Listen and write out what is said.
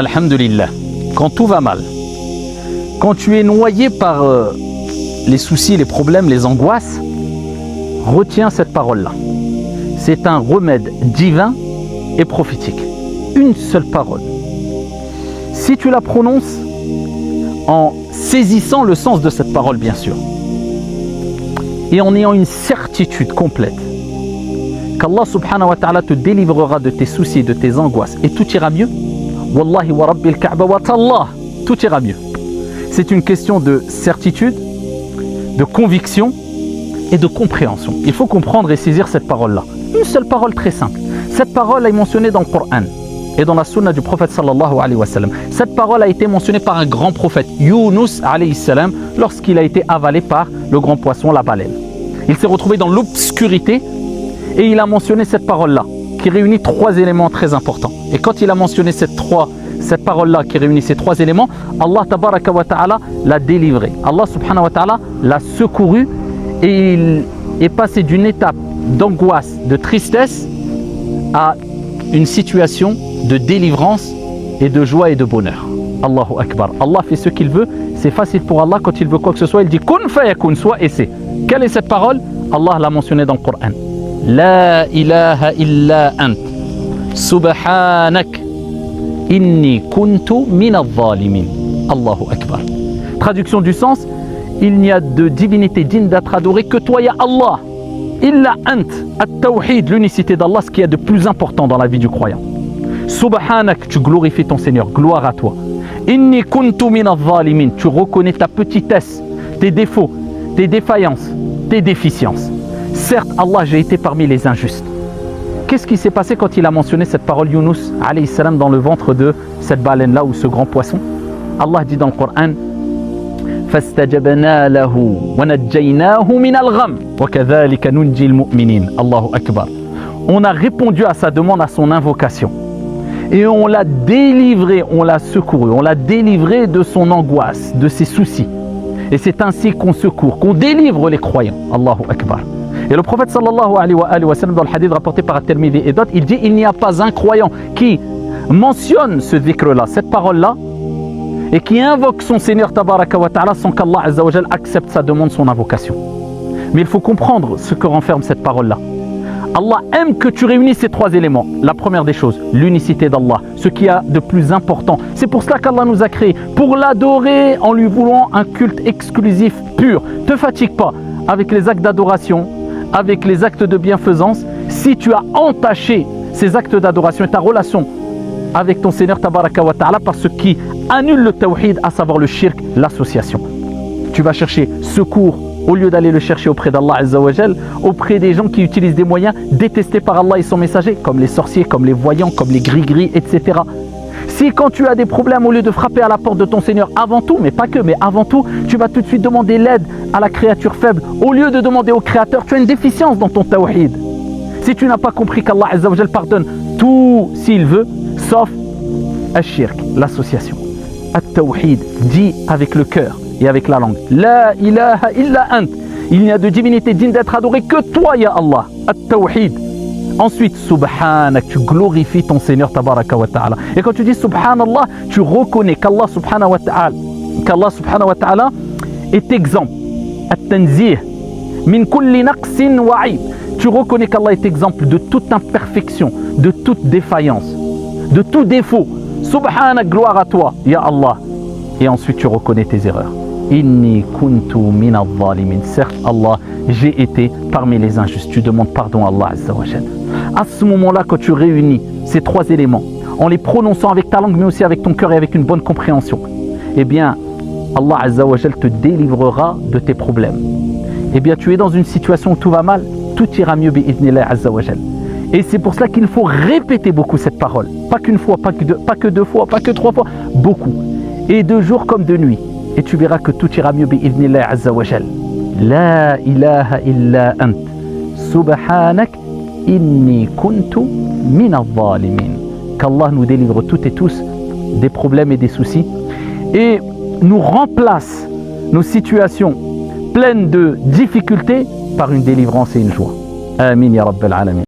Alhamdulillah, quand tout va mal, quand tu es noyé par les soucis, les problèmes, les angoisses, retiens cette parole-là. C'est un remède divin et prophétique. Une seule parole. Si tu la prononces en saisissant le sens de cette parole, bien sûr, et en ayant une certitude complète qu'Allah subhanahu wa ta'ala te délivrera de tes soucis, de tes angoisses, et tout ira mieux, Wallahi wa rabbil Ka'ba wa tallah, tout ira mieux. C'est une question de certitude, de conviction et de compréhension. Il faut comprendre et saisir cette parole-là. Une seule parole très simple. Cette parole est mentionnée dans le Coran et dans la sunna du prophète sallallahu alayhi wa sallam. Cette parole a été mentionnée par un grand prophète, Yunus alayhi salam, lorsqu'il a été avalé par le grand poisson, la baleine. Il s'est retrouvé dans l'obscurité et il a mentionné cette parole-là, qui réunit trois éléments très importants. Et quand il a mentionné cette parole-là qui réunit ces trois éléments, Allah tabaraka wa ta'ala l'a délivré. Allah subhanahu wa ta'ala l'a secouru et il est passé d'une étape d'angoisse, de tristesse à une situation de délivrance et de joie et de bonheur. Allahu Akbar. Allah fait ce qu'il veut. C'est facile pour Allah quand il veut quoi que ce soit. Il dit kun fayakun, soit et c'est. Quelle est cette parole? Allah l'a mentionnée dans le Coran. La ilaha illa ant. Subhanak. Inni kuntu min al-zalimin. Allahu Akbar. Traduction du sens, il n'y a de divinité digne d'être adorée que toi, ya Allah. Illa ant. At-tawhid, l'unicité d'Allah, ce qui est de plus important dans la vie du croyant. Subhanak, tu glorifies ton Seigneur, gloire à toi. Inni kuntu min al-zalimin, tu reconnais ta petitesse, tes défauts, tes défaillances, tes déficiences. Certes, Allah, j'ai été parmi les injustes. Qu'est-ce qui s'est passé quand il a mentionné cette parole Yunus alayhi salam dans le ventre de cette baleine-là ou ce grand poisson? Allah dit dans le Coran فَاسْتَجَبْنَا لَهُ وَنَجَّيْنَاهُ مِنَ الْغَمِّ وَكَذَلِكَ نُنْجِي الْمُؤْمِنِينَ. Allahu Akbar. On a répondu à sa demande, à son invocation. Et on l'a délivré, on l'a secouru, on l'a délivré de son angoisse, de ses soucis. Et c'est ainsi qu'on secourt, qu'on délivre les croyants. Allahu Akbar. Et le prophète sallallahu alayhi wa sallam, dans le hadith rapporté par At-Tirmidhi et d'autres, il dit il n'y a pas un croyant qui mentionne ce dhikr-là, cette parole-là, et qui invoque son Seigneur tabaraka wa ta'ala sans qu'Allah azza wa jal accepte sa demande, son invocation. Mais il faut comprendre ce que renferme cette parole-là. Allah aime que tu réunisses ces trois éléments. La première des choses, l'unicité d'Allah, ce qu'il y a de plus important. C'est pour cela qu'Allah nous a créés, pour l'adorer en lui voulant un culte exclusif, pur. Ne te fatigue pas avec les actes d'adoration, avec les actes de bienfaisance. Si tu as entaché ces actes d'adoration et ta relation avec ton Seigneur tabaraka wa ta'ala par ce qui annule le tawhid, à savoir le shirk, l'association. Tu vas chercher secours au lieu d'aller le chercher auprès d'Allah azza wa jal, auprès des gens qui utilisent des moyens détestés par Allah et son messager, comme les sorciers, comme les voyants, comme les gris-gris, etc. Si quand tu as des problèmes, au lieu de frapper à la porte de ton Seigneur avant tout, mais pas que, mais avant tout, tu vas tout de suite demander l'aide à la créature faible, au lieu de demander au Créateur, tu as une déficience dans ton tawhid. Si tu n'as pas compris qu'Allah azza wa jal pardonne tout s'il veut, sauf al-shirk, l'association. At-tawhid, dit avec le cœur et avec la langue. La ilaha illa ant. Il n'y a de divinité digne d'être adorée que toi, ya Allah. At-tawhid. Ensuite, subhanak, tu glorifies ton Seigneur tabaraka wa ta'ala. Et quand tu dis subhanallah, tu reconnais qu'Allah subhanahu wa ta'ala est exempt. At-tanzih min kulli naqsin wa aib. Tu reconnais qu'Allah est exempt de toute imperfection, de toute défaillance, de tout défaut. Subhanak, gloire à toi, ya Allah. Et ensuite tu reconnais tes erreurs. Inni kuntu min al-zalimin. Certes, Allah, j'ai été parmi les injustes. Tu demandes pardon à Allah azza wa jal. À ce moment-là, quand tu réunis ces trois éléments, en les prononçant avec ta langue, mais aussi avec ton cœur et avec une bonne compréhension, eh bien, Allah azza wa jal te délivrera de tes problèmes. Eh bien, tu es dans une situation où tout va mal, tout ira mieux bi'idhnillah azza wa jal. Et c'est pour cela qu'il faut répéter beaucoup cette parole. Pas qu'une fois, pas que deux fois, pas que trois fois, beaucoup. Et de jour comme de nuit. Et tu verras que tout ira mieux bi'idhnillah azza wa jal. La ilaha illa ant. Subhanak inni kuntu min al-zalimin. Qu'Allah nous délivre toutes et tous des problèmes et des soucis. Et nous remplace nos situations pleines de difficultés par une délivrance et une joie. Amin ya rabbal alamin.